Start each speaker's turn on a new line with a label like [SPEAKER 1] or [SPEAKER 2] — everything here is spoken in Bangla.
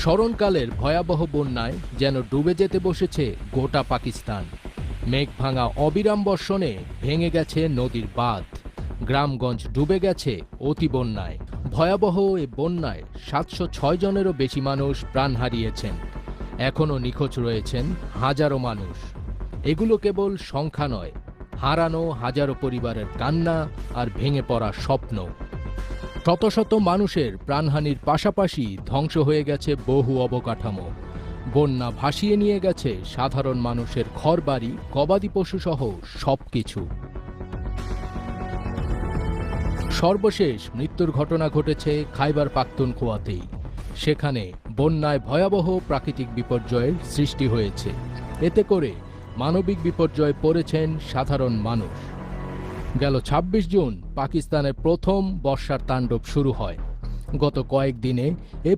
[SPEAKER 1] স্মরণকালের ভয়াবহ বন্যায় যেন ডুবে যেতে বসেছে গোটা পাকিস্তান। মেঘ ভাঙা অবিরাম বর্ষণে ভেঙে গেছে নদীর বাঁধ, গ্রামগঞ্জ ডুবে গেছে অতি বন্যায়। ভয়াবহ এ বন্যায় ৭০৬ জনেরও বেশি মানুষ প্রাণ হারিয়েছেন। এখনও নিখোঁজ রয়েছেন হাজারো মানুষ। এগুলো কেবল সংখ্যা নয়, হারানো হাজারো পরিবারের কান্না আর ভেঙে পড়া স্বপ্ন। শত শত মানুষের প্রাণহানির পাশাপাশি ধ্বংস হয়ে গেছে বহু অবকাঠামো। বন্যা ভাসিয়ে নিয়ে গেছে সাধারণ মানুষের ঘরবাড়ি, গবাদি পশুসহ সবকিছু। সর্বশেষ মৃত্যুর ঘটনা ঘটেছে খাইবার পাখতুনখোয়াতেই। সেখানে বন্যায় ভয়াবহ প্রাকৃতিক বিপর্যয়ের সৃষ্টি হয়েছে। এতে করে মানবিক বিপর্যয়ে পড়েছেন সাধারণ মানুষ। গেল ২৬ জুন পাকিস্তানের প্রথম বর্ষার তাণ্ডব শুরু হয়। গত কয়েকদিনে এ